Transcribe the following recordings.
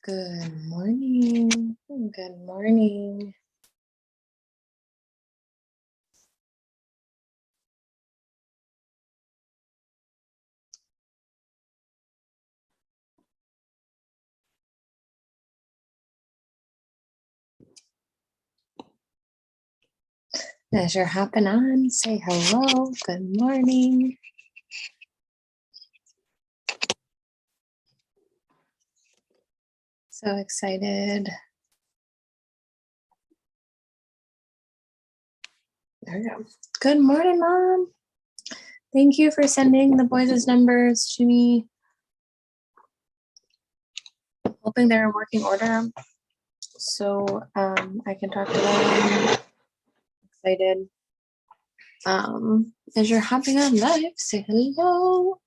Good morning. Good morning. As you're hopping on, say hello. Good morning. So excited. There we go. Good morning, Mom. Thank you for sending the boys' numbers to me. Hoping they're in working order so I can talk to them. Excited. As you're hopping on live, say hello.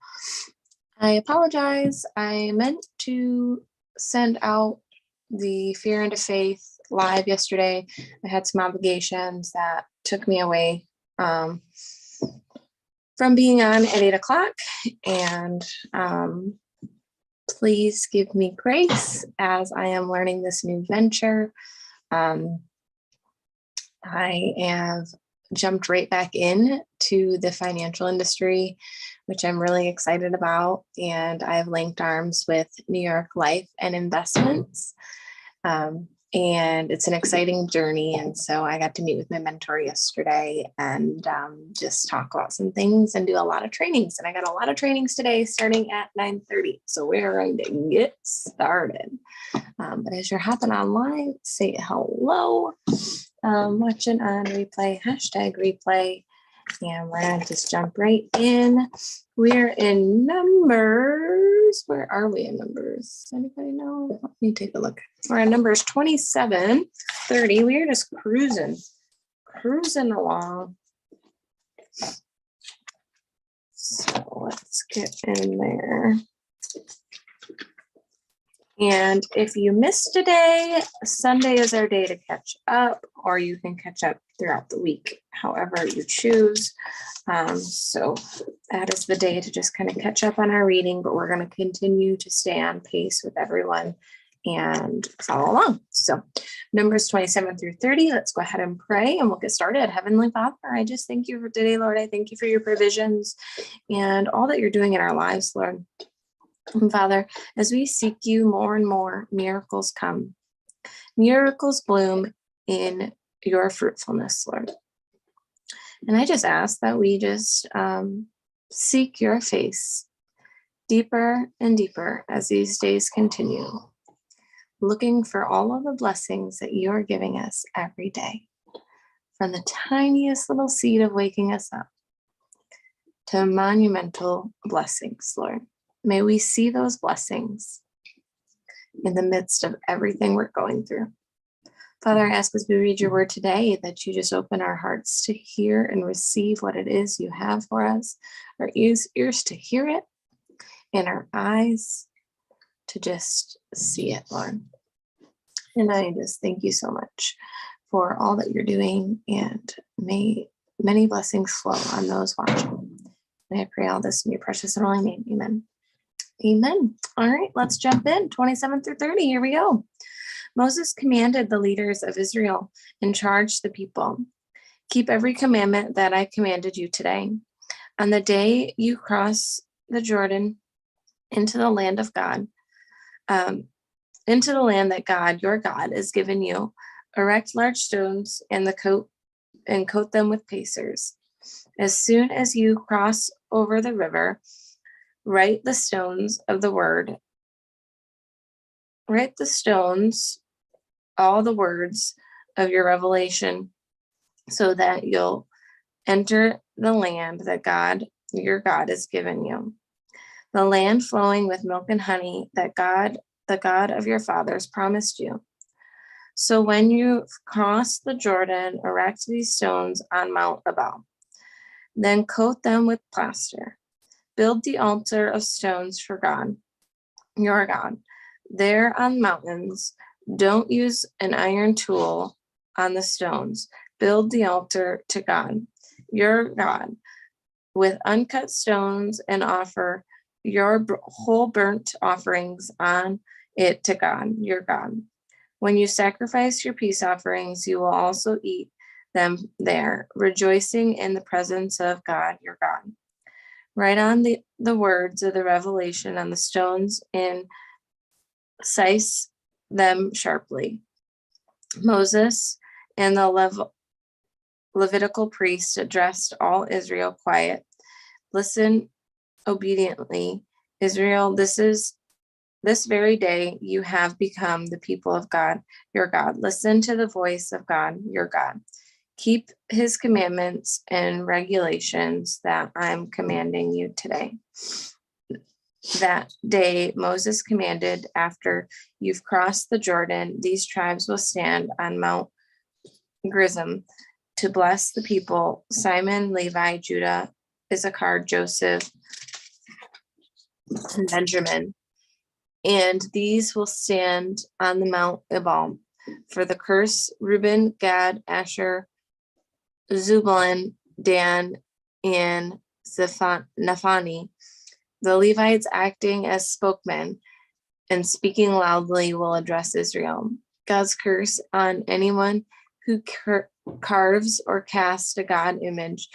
I apologize. I meant to send out the Fear into Faith live yesterday. I had some obligations that took me away from being on at 8 o'clock. And please give me grace as I am learning this new venture. I have jumped right back in to the financial industry, which I'm really excited about. And I have linked arms with New York Life and Investments. And it's an exciting journey. And so I got to meet with my mentor yesterday and just talk about some things and do a lot of trainings. And I got a lot of trainings today starting at 9:30. So we're going to get started. But as you're hopping online, say hello. Watching on replay, #replay. And we're going to just jump right in. We're in Numbers. Where are we in Numbers? Anybody know? Let me take a look. We're in Numbers 27, 30. We're just cruising along. So let's get in there. And if you missed a day, Sunday is our day to catch up, or you can catch up throughout the week, however you choose. So that is the day to just kind of catch up on our reading, but we're going to continue to stay on pace with everyone and follow along. So Numbers 27 through 30, let's go ahead and pray and we'll get started. Heavenly Father, I just thank you for today, Lord. I thank you for your provisions and all that you're doing in our lives, Lord. And Father, as we seek you more and more, miracles come. Miracles bloom in your fruitfulness, Lord. And I just ask that we just seek your face deeper and deeper as these days continue, looking for all of the blessings that you are giving us every day, from the tiniest little seed of waking us up to monumental blessings, Lord. May we see those blessings in the midst of everything we're going through. Father, I ask as we read your word today that you just open our hearts to hear and receive what it is you have for us, our ears to hear it, and our eyes to just see it, Lord. And I just thank you so much for all that you're doing, and may many blessings flow on those watching. And I pray all this in your precious and holy name. Amen. Amen. All right, let's jump in. 27 through 30. Here we go. Moses commanded the leaders of Israel and charged the people, keep every commandment that I commanded you today. On the day you cross the Jordan into the land of God, into the land that God, your God, has given you, erect large stones and coat them with pacers. As soon as you cross over the river, write the stones, all the words of your revelation, so that you'll enter the land that God, your God, has given you. The land flowing with milk and honey that God, the God of your fathers, promised you. So when you cross the Jordan, erect these stones on Mount Ebal. Then coat them with plaster. Build the altar of stones for God, your God, there on mountains. Don't use an iron tool on the stones. Build the altar to God, your God, with uncut stones, and offer your whole burnt offerings on it to God, your God. When you sacrifice your peace offerings, you will also eat them there, rejoicing in the presence of God, your God. Write on the words of the revelation on the stones and size them sharply. Moses and the Levitical priest addressed all Israel quiet. Listen obediently, Israel, this very day you have become the people of God, your God. Listen to the voice of God, your God. Keep his commandments and regulations that I'm commanding you today. That day Moses commanded, after you've crossed the Jordan, these tribes will stand on Mount Gerizim to bless the people: Simon, Levi, Judah, Issachar, Joseph, and Benjamin. And these will stand on the Mount Ebal. For the curse, Reuben, Gad, Asher, Zebulun, Dan, and Naphtali. The Levites, acting as spokesmen and speaking loudly, will address Israel. God's curse on anyone who carves or casts a God image,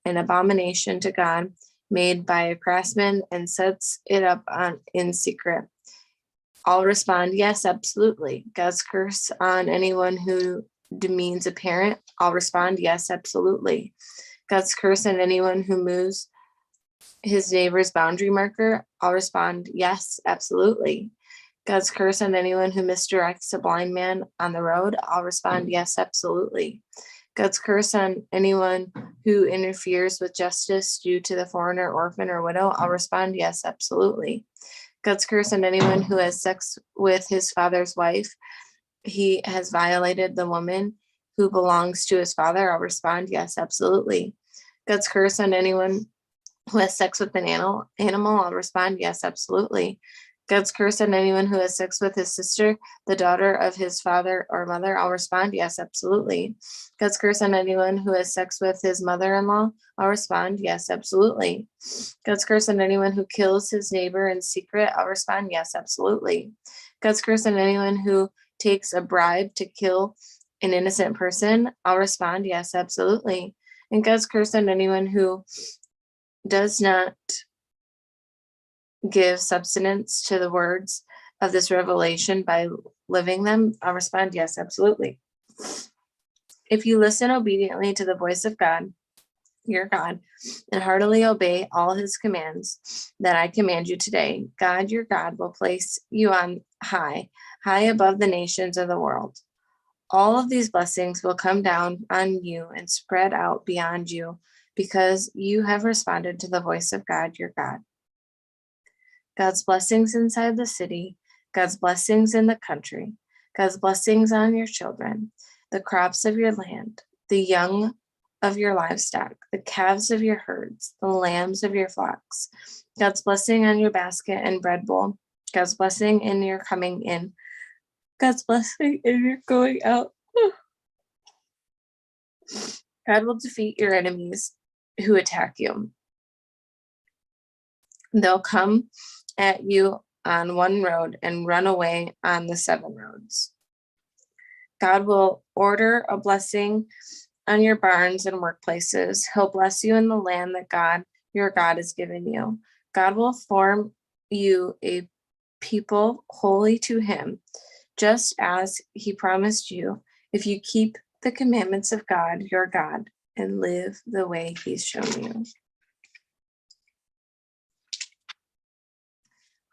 an abomination to God, made by a craftsman, and sets it up in secret. I'll respond, yes, absolutely. God's curse on anyone who demeans a parent. I'll respond, yes, absolutely. God's curse on anyone who moves his neighbor's boundary marker. I'll respond, yes, absolutely. God's curse on anyone who misdirects a blind man on the road. I'll respond, yes, absolutely. God's curse on anyone who interferes with justice due to the foreigner, orphan, or widow. I'll respond, yes, absolutely. God's curse on anyone who has sex with his father's wife. He has violated the woman who belongs to his father. I'll respond, yes, absolutely. God's curse on anyone who has sex with an animal. I'll respond, yes, absolutely. God's curse on anyone who has sex with his sister, the daughter of his father or mother. I'll respond, yes, absolutely. God's curse on anyone who has sex with his mother-in-law. I'll respond, yes, absolutely. God's curse on anyone who kills his neighbor in secret. I'll respond, yes, absolutely. God's curse on anyone who takes a bribe to kill an innocent person. I'll respond, yes, absolutely. And God's curse on anyone who does not give substance to the words of this revelation by living them. I'll respond, yes, absolutely. If you listen obediently to the voice of God, your God, and heartily obey all his commands that I command you today, God, your God, will place you on high above the nations of the world. All of these blessings will come down on you and spread out beyond you because you have responded to the voice of God, your God. God's blessings inside the city, God's blessings in the country, God's blessings on your children, the crops of your land, the young of your livestock, the calves of your herds, the lambs of your flocks, God's blessing on your basket and bread bowl, God's blessing in your coming in, God's blessing in your going out. God will defeat your enemies who attack you. They'll come at you on one road and run away on the 7 roads. God will order a blessing on your barns and workplaces. He'll bless you in the land that God, your God, has given you. God will form you a people holy to him, just as he promised you, if you keep the commandments of God, your God, and live the way he's shown you.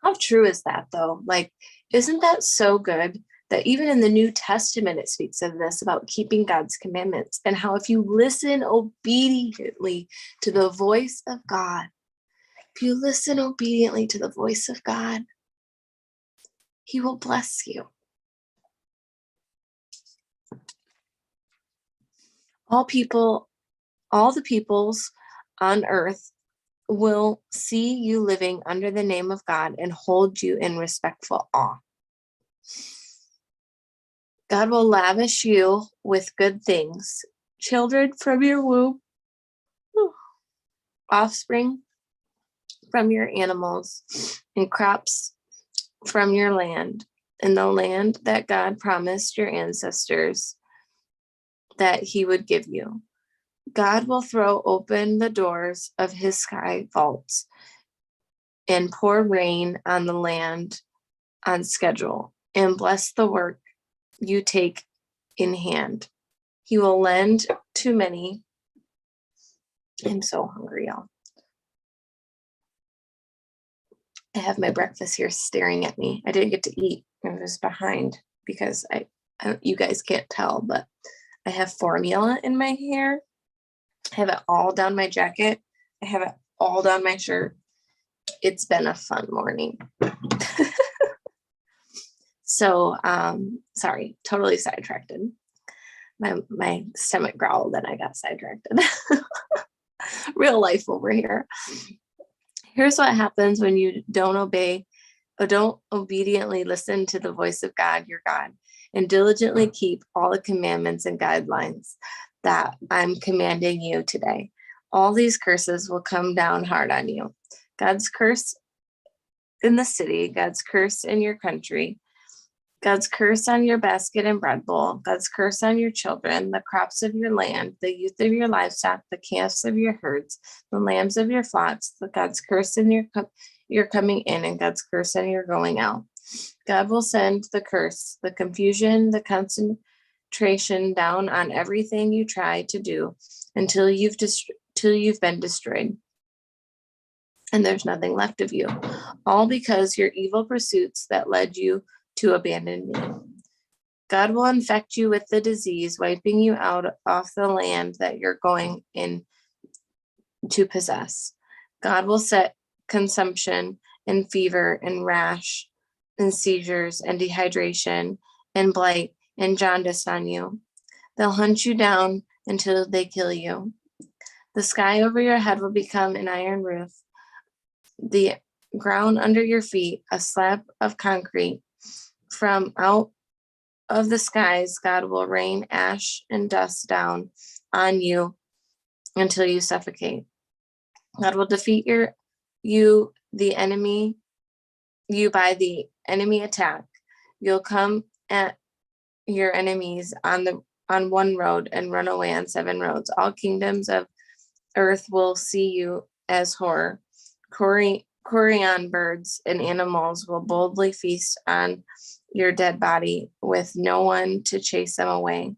How true is that, though? Like, isn't that so good that even in the New Testament, it speaks of this about keeping God's commandments, and how if you listen obediently to the voice of God, if you listen obediently to the voice of God, he will bless you. All the peoples on earth will see you living under the name of God and hold you in respectful awe. God will lavish you with good things, children from your womb, offspring from your animals, and crops from your land. in the land that God promised your ancestors that he would give you. God will throw open the doors of his sky vaults and pour rain on the land on schedule and bless the work you take in hand. He will lend to many. I'm so hungry, y'all. I have my breakfast here staring at me. I didn't get to eat. I was behind because you guys can't tell, but I have formula in my hair. I have it all down my jacket. I have it all down my shirt. It's been a fun morning. So, sorry, totally sidetracked. My stomach growled and I got sidetracked. Real life over here. Here's what happens when you don't obediently listen to the voice of God, your God, and diligently keep all the commandments and guidelines that I'm commanding you today. All these curses will come down hard on you. God's curse in the city, God's curse in your country, God's curse on your basket and bread bowl, God's curse on your children, the crops of your land, the youth of your livestock, the calves of your herds, the lambs of your flocks, God's curse in your coming in, and God's curse in your going out. God will send the curse, the confusion, the concentration down on everything you try to do until you've been destroyed. And there's nothing left of you, all because your evil pursuits that led you to abandon me. God will infect you with the disease, wiping you out off the land that you're going in to possess. God will set consumption and fever and rash and seizures and dehydration and blight and jaundice on you. They'll hunt you down until they kill you. The sky over your head will become an iron roof, the ground under your feet a slab of concrete. From out of the skies, God will rain ash and dust down on you until you suffocate. God will defeat you by the enemy attack. You'll come at your enemies on one road and run away on 7 roads. All kingdoms of earth will see you as horror. Carrion birds and animals will boldly feast on your dead body with no one to chase them away.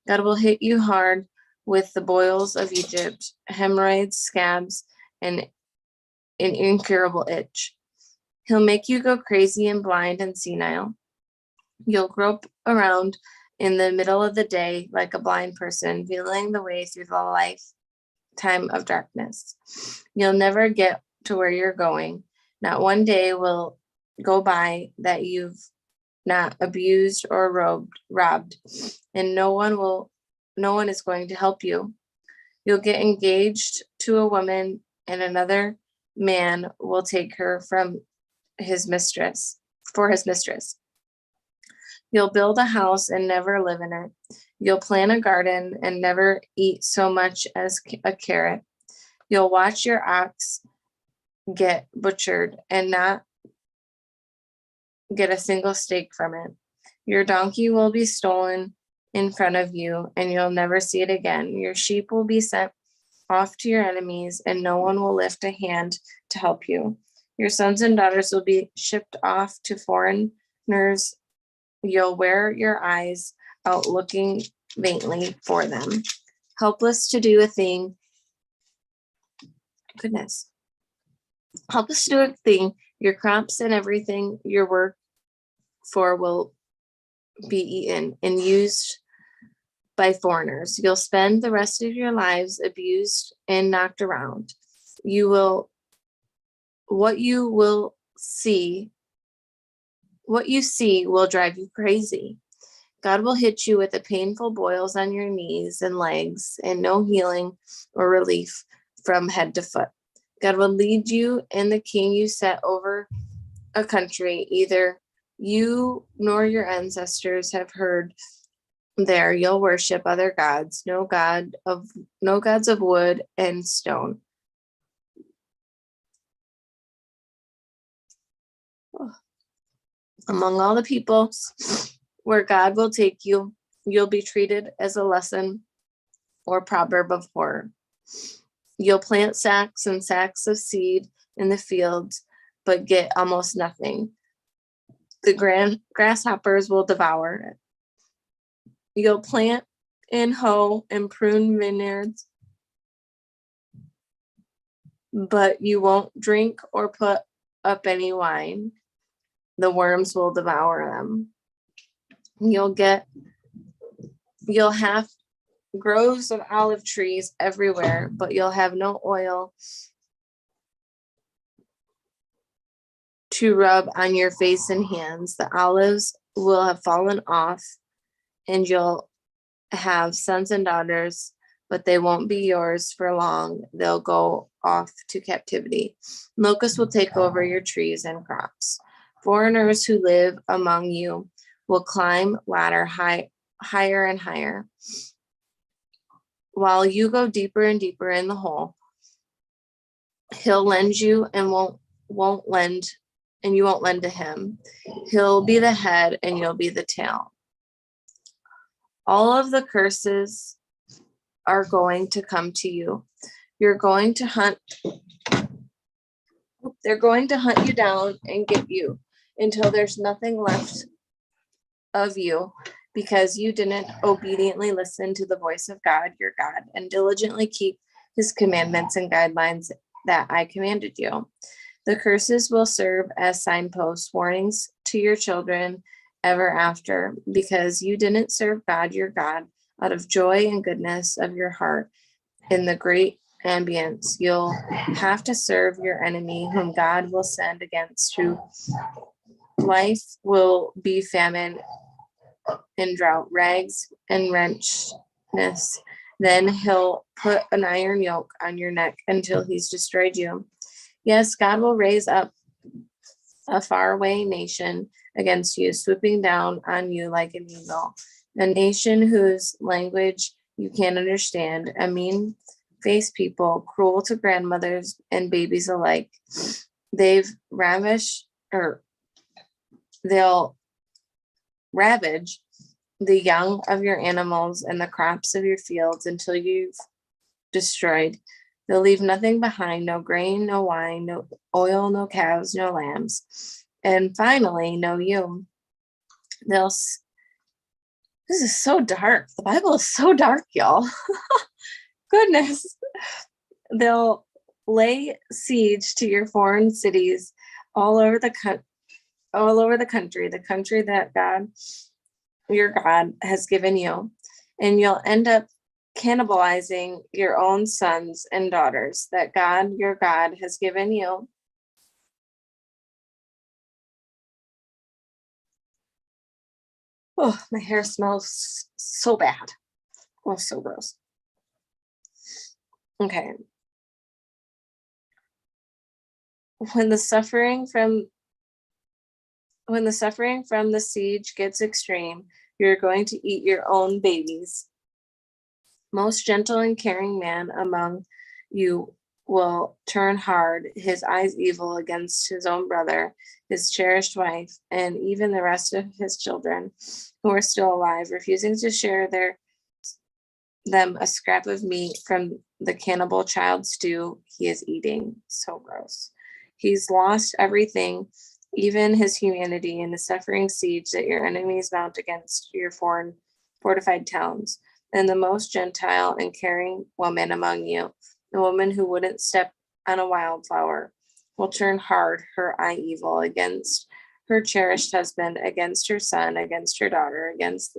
God will hit you hard with the boils of Egypt, hemorrhoids, scabs, and an incurable itch. He'll make you go crazy and blind and senile. You'll grope around in the middle of the day like a blind person, feeling the way through the lifetime of darkness. You'll never get to where you're going. Not one day will go by that you've not abused or robbed, and no one is going to help you. You'll get engaged to a woman, and another man will take her for his mistress. You'll build a house and never live in it. You'll plant a garden and never eat so much as a carrot. You'll watch your ox get butchered and not get a single steak from it. Your donkey will be stolen in front of you, and you'll never see it again. Your sheep will be sent off to your enemies, and no one will lift a hand to help you. Your sons and daughters will be shipped off to foreigners. You'll wear your eyes out looking vainly for them, helpless to do a thing. Helpless to do a thing. Your crops and everything your work for will be eaten and used by foreigners. You'll spend the rest of your lives abused and knocked around. What you see will drive you crazy. God will hit you with the painful boils on your knees and legs, and no healing or relief from head to foot. God will lead you and the king you set over a country either you nor your ancestors have heard. There you'll worship other gods, no gods of wood and stone. Among all the peoples where God will take you, you'll be treated as a lesson or proverb of horror. You'll plant sacks and sacks of seed in the fields, but get almost nothing. The grasshoppers will devour it. You'll plant and hoe and prune vineyards, but you won't drink or put up any wine. The worms will devour them. You'll have groves of olive trees everywhere, but you'll have no oil to rub on your face and hands. The olives will have fallen off, and you'll have sons and daughters, but they won't be yours for long. They'll go off to captivity. Locusts will take over your trees and crops. Foreigners who live among you will climb ladder higher and higher, while you go deeper and deeper in the hole. He'll lend you and won't lend, and you won't lend to him. He'll be the head and you'll be the tail. All of the curses are going to come to you. They're going to hunt you down and get you until there's nothing left of you, because you didn't obediently listen to the voice of God, your God, and diligently keep his commandments and guidelines that I commanded you. The curses will serve as signposts, warnings to your children ever after, because you didn't serve God, your God, out of joy and goodness of your heart in the great ambience. You'll have to serve your enemy, whom God will send against you. Life will be famine and drought, rags and wretchedness. Then he'll put an iron yoke on your neck until he's destroyed you. Yes, God will raise up a faraway nation against you, swooping down on you like an eagle, a nation whose language you can't understand, a mean-faced people, cruel to grandmothers and babies alike. They'll ravage the young of your animals and the crops of your fields until you've destroyed. They'll leave nothing behind, no grain, no wine, no oil, no cows, no lambs. And finally, no you. This is so dark. The Bible is so dark, y'all. Goodness. They'll lay siege to your foreign cities all over the country, the country that God, your God, has given you. And you'll end up cannibalizing your own sons and daughters that God, your God, has given you. Oh, my hair smells so bad. Oh, so gross. Okay. When the suffering from the siege gets extreme, you're going to eat your own babies. Most gentle and caring man among you will turn hard, his eyes evil against his own brother, his cherished wife, and even the rest of his children who are still alive, refusing to share them a scrap of meat from the cannibal child stew he is eating. So gross. He's lost everything, even his humanity, in the suffering siege that your enemies mount against your foreign fortified towns. And the most gentile and caring woman among you, the woman who wouldn't step on a wildflower, will turn hard, her eye evil against her cherished husband, against her son, against her daughter, against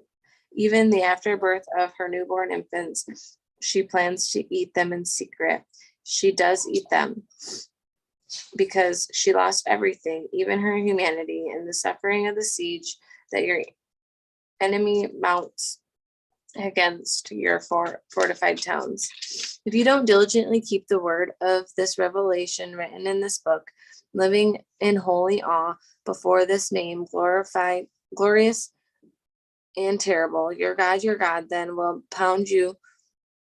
even the afterbirth of her newborn infants. She plans to eat them in secret. She does eat them because she lost everything, even her humanity, in the suffering of the siege that your enemy mounts against your fortified towns. If you don't diligently keep the word of this revelation written in this book, living in holy awe before this name, glorious and terrible, your God then will pound you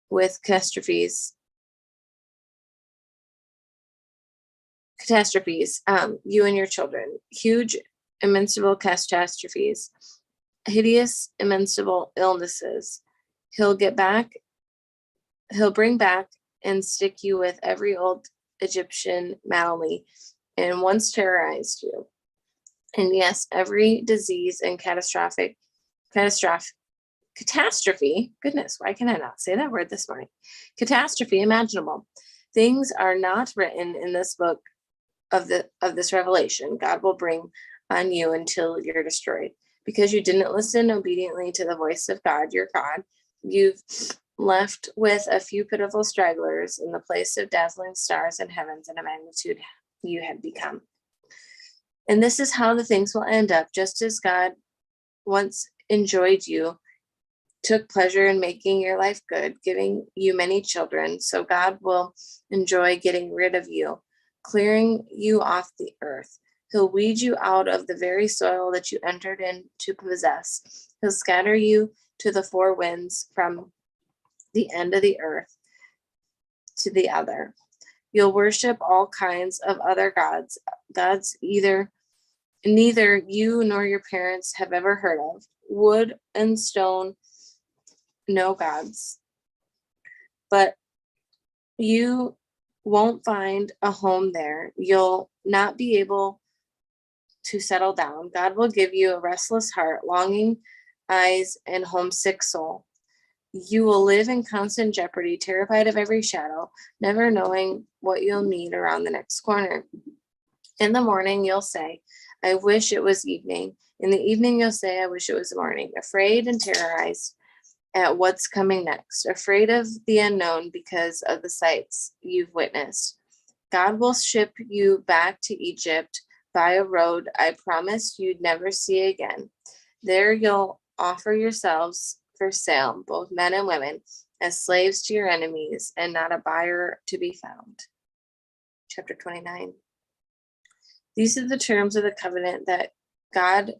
with catastrophes, you and your children, huge immensible catastrophes, hideous, immensible illnesses. He'll bring back and stick you with every old Egyptian malady and once terrorized you. And yes, every disease and catastrophe, goodness, why can I not say that word this morning? Catastrophe imaginable. Things are not written in this book of this revelation God will bring on you until you're destroyed. Because you didn't listen obediently to the voice of God, your God, you've left with a few pitiful stragglers in the place of dazzling stars in heavens and a magnitude you had become. And this is how the things will end up, just as God once enjoyed you, took pleasure in making your life good, giving you many children. So God will enjoy getting rid of you, clearing you off the earth. He'll weed you out of the very soil that you entered in to possess. He'll scatter you to the four winds from the end of the earth to the other. You'll worship all kinds of other gods neither you nor your parents have ever heard of. Wood and stone, no gods. But you won't find a home there. You'll not be able to settle down. God will give you a restless heart, longing eyes, and homesick soul. You will live in constant jeopardy, terrified of every shadow, never knowing what you'll meet around the next corner. In the morning, you'll say, I wish it was evening. In the evening, you'll say, I wish it was morning, afraid and terrorized at what's coming next, afraid of the unknown because of the sights you've witnessed. God will ship you back to Egypt by a road I promised you'd never see again. There you'll offer yourselves for sale, both men and women, as slaves to your enemies, and not a buyer to be found. Chapter 29. These are the terms of the covenant that God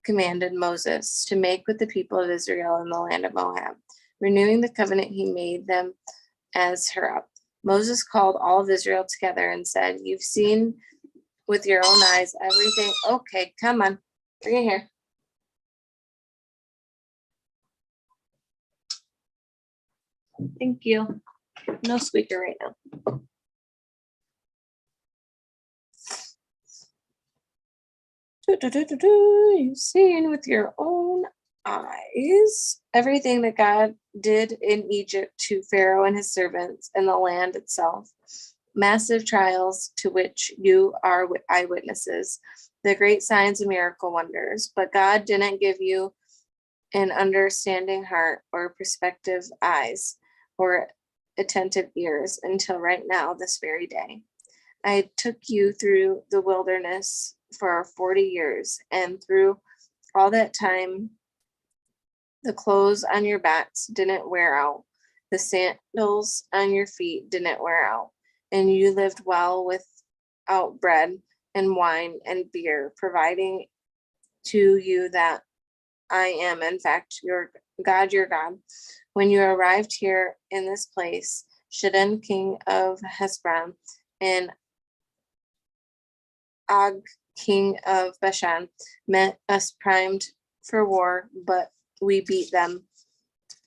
commanded Moses to make with the people of Israel in the land of Moab, renewing the covenant he made them as Horeb. Moses called all of Israel together and said, You've seen with your own eyes everything. Okay, come on, bring it here. Thank you. No squeaker right now. You've seen with your own eyes everything that God did in Egypt to Pharaoh and his servants and the land itself. Massive trials to which you are eyewitnesses, the great signs and miracle wonders. But God didn't give you an understanding heart or perspective eyes or attentive ears until right now, this very day. I took you through the wilderness for 40 years, and through all that time, the clothes on your backs didn't wear out. The sandals on your feet didn't wear out, and you lived well without bread and wine and beer, providing to you that I am, in fact, your God. When you arrived here in this place, Shidden, king of Heshbon, and Og, king of Bashan, met us primed for war, but we beat them.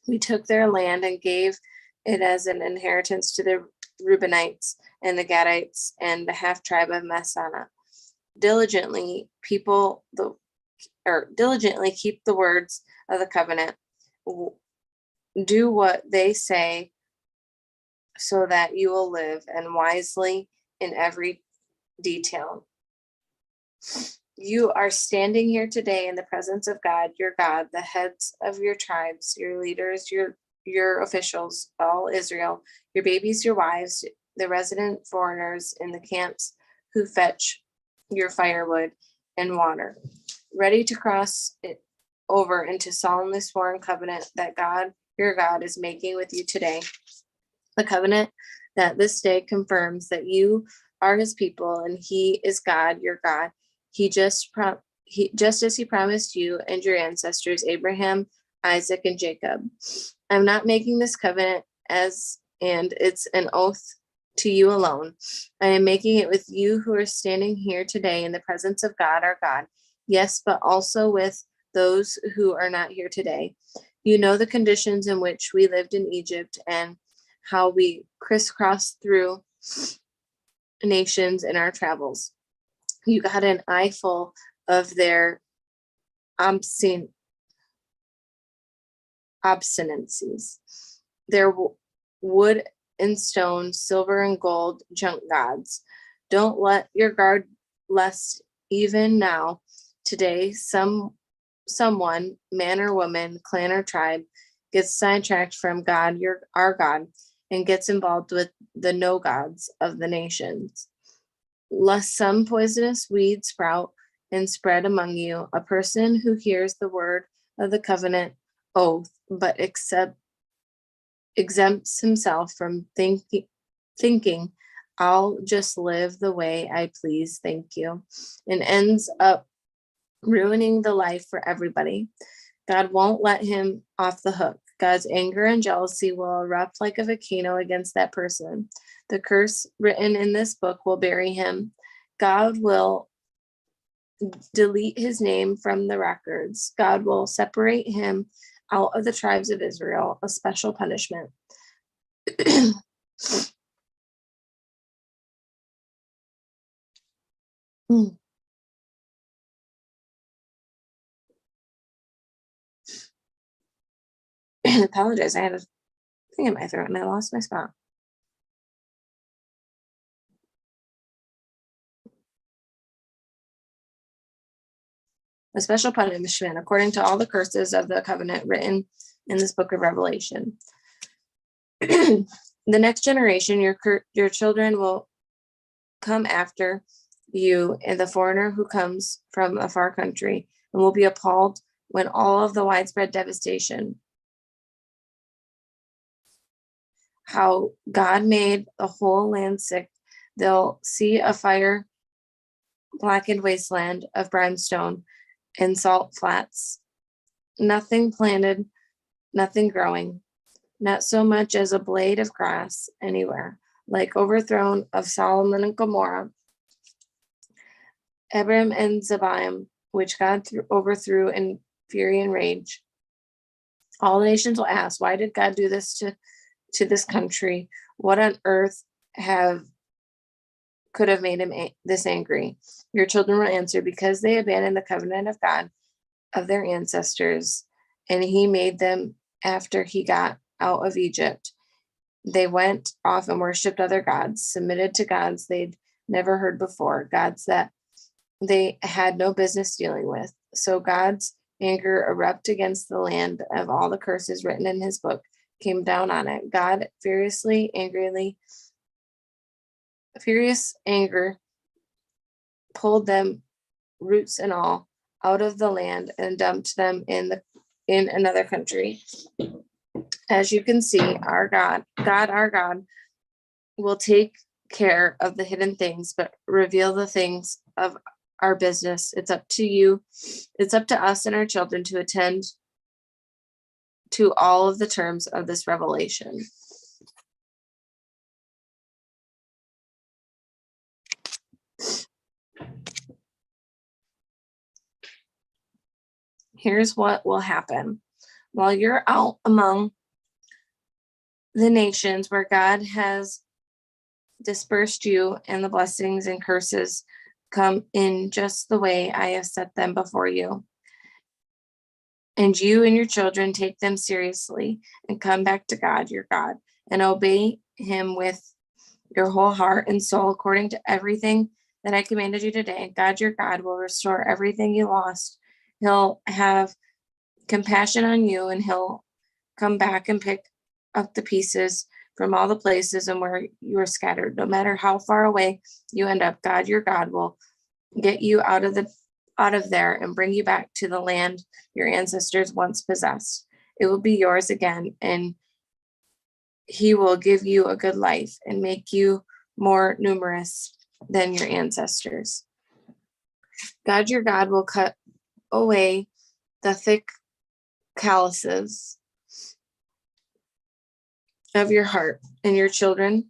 We took their land and gave it as an inheritance to the Reubenites and the Gadites and the half tribe of Manasseh. Diligently keep the words of the covenant. Do what they say so that you will live, and wisely in every detail. You are standing here today in the presence of God, your God, the heads of your tribes, your leaders, your officials, all Israel, your babies, your wives, the resident foreigners in the camps who fetch your firewood and water, ready to cross it over into solemnly sworn covenant that God, your God, is making with you today. The covenant that this day confirms that you are his people and he is God, your God. Just as he promised you and your ancestors, Abraham, Isaac, and Jacob. I'm not making this covenant and it's an oath to you alone. I am making it with you who are standing here today in the presence of God, our God. Yes, but also with those who are not here today. You know the conditions in which we lived in Egypt and how we crisscrossed through nations in our travels. You got an eyeful of their obstinacies. Their wood and stone, silver and gold, junk gods. Don't let your guard lest even now, today, someone, man or woman, clan or tribe, gets sidetracked from God, our God, and gets involved with the no gods of the nations. Lest some poisonous weed sprout and spread among you, a person who hears the word of the covenant oath, but exempts himself from thinking, I'll just live the way I please, thank you, and ends up ruining the life for everybody. God won't let him off the hook. God's anger and jealousy will erupt like a volcano against that person. The curse written in this book will bury him. God will delete his name from the records. God will separate him out of the tribes of Israel, a special punishment. I apologize. I had a thing in my throat and I lost my spot. A special punishment according to all the curses of the covenant written in this book of Revelation. The next generation, your children will come after you, and the foreigner who comes from a far country, and will be appalled when all of the widespread devastation, how God made the whole land sick. They'll see a fire blackened wasteland of brimstone and salt flats, nothing planted, nothing growing, not so much as a blade of grass anywhere, like overthrown of Solomon and Gomorrah, Abram and Zebaim, which God overthrew in fury and rage. All the nations will ask, why did God do this to this country? What on earth could have made him this angry? Your children will answer, because they abandoned the covenant of God of their ancestors, and he made them after he got out of Egypt. They went off and worshipped other gods, submitted to gods they'd never heard before, gods that they had no business dealing with. So God's anger erupted against the land of all the curses written in his book came down on it. God furious anger pulled them, roots and all, out of the land and dumped them in another country. As you can see, our God will take care of the hidden things, but reveal the things of our business. It's up to you. It's up to us and our children to attend to all of the terms of this revelation. Here's what will happen. While you're out among the nations where God has dispersed you, and the blessings and curses come in just the way I have set them before you. And you and your children take them seriously and come back to God, your God, and obey him with your whole heart and soul according to everything that I commanded you today. God, your God, will restore everything you lost. He'll have compassion on you, and he'll come back and pick up the pieces from all the places and where you are scattered. No matter how far away you end up, God, your God, will get you out of there and bring you back to the land your ancestors once possessed. It will be yours again, and he will give you a good life and make you more numerous than your ancestors. God, your God, will cut away the thick calluses of your heart and your children's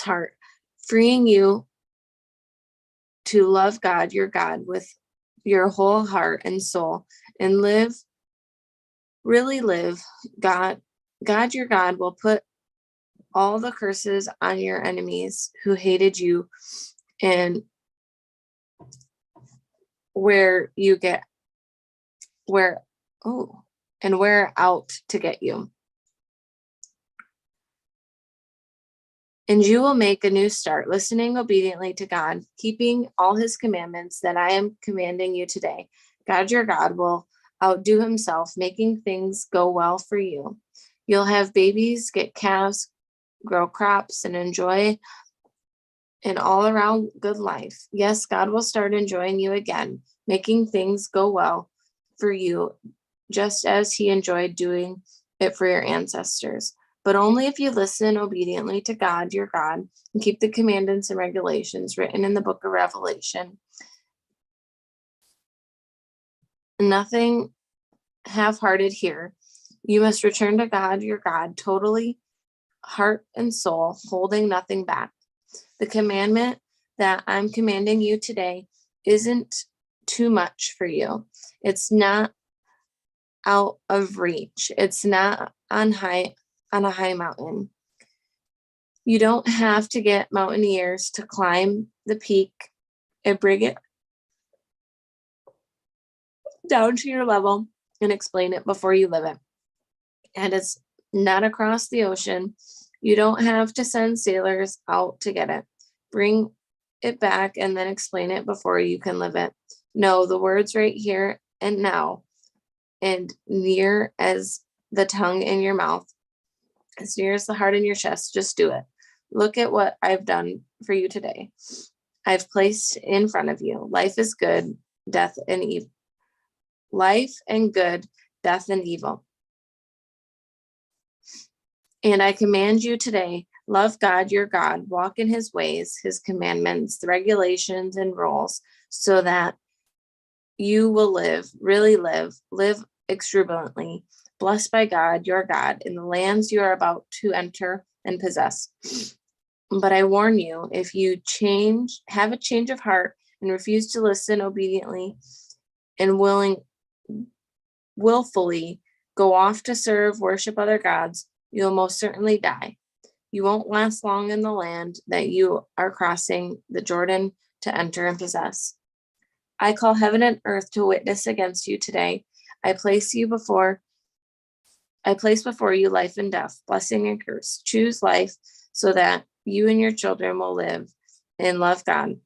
heart, freeing you to love God, your God, with your whole heart and soul, and really live. God, your God will put all the curses on your enemies who hated you, and wear out to get you. And you will make a new start, listening obediently to God, keeping all his commandments that I am commanding you today. God, your God, will outdo himself, making things go well for you. You'll have babies, get calves, grow crops, and enjoy an all-around good life. Yes, God will start enjoying you again, making things go well for you, just as he enjoyed doing it for your ancestors. But only if you listen obediently to God, your God, and keep the commandments and regulations written in the book of Revelation. Nothing half-hearted here. You must return to God, your God, totally, heart and soul, holding nothing back. The commandment that I'm commanding you today isn't too much for you. It's not out of reach. It's not on a high mountain. You don't have to get mountaineers to climb the peak and bring it down to your level and explain it before you live it. And it's not across the ocean. You don't have to send sailors out to get it. Bring it back and then explain it before you can live it. No, the words right here and now, and near as the tongue in your mouth, as near as the heart in your chest, just do it. Look at what I've done for you today. I've placed in front of you. Life is good, death and evil. Life and good, death and evil. And I command you today, love God, your God, walk in his ways, his commandments, the regulations and rules, so that you will really live exuberantly, blessed by God, your God, in the lands you are about to enter and possess. But I warn you, if you have a change of heart and refuse to listen obediently and willfully go off to worship other gods, you'll most certainly die. You won't last long in the land that you are crossing the Jordan to enter and possess. I call heaven and earth to witness against you today. I place before you life and death, blessing and curse. Choose life so that you and your children will live and love God,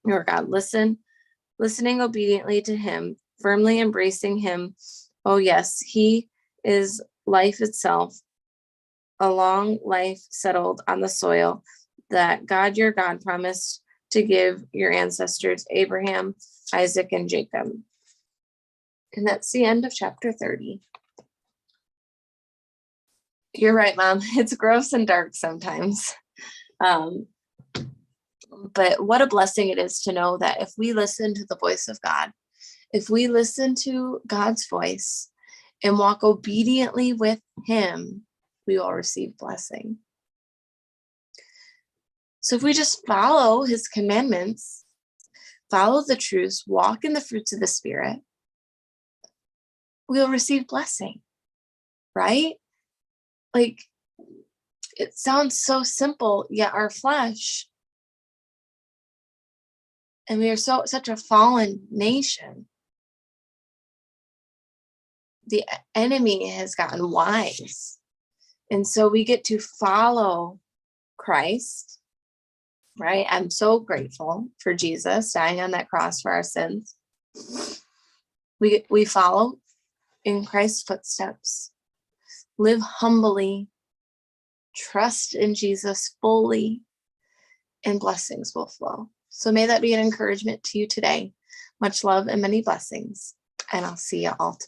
your God. Listening obediently to him, firmly embracing him. Oh yes, he is life itself, a long life settled on the soil that God, your God, promised to give your ancestors, Abraham, Isaac, and Jacob. And that's the end of chapter 30. You're right, Mom. It's gross and dark sometimes. But what a blessing it is to know that if we listen to the voice of God, if we listen to God's voice and walk obediently with him, we will receive blessing. So if we just follow his commandments, follow the truths, walk in the fruits of the Spirit, we'll receive blessing, right? Like, it sounds so simple, yet our flesh, and we are such a fallen nation. The enemy has gotten wise. And so we get to follow Christ, right? I'm so grateful for Jesus dying on that cross for our sins. We follow in Christ's footsteps, live humbly, trust in Jesus fully, and blessings will flow. So may that be an encouragement to you today. Much love and many blessings. And I'll see you all tomorrow.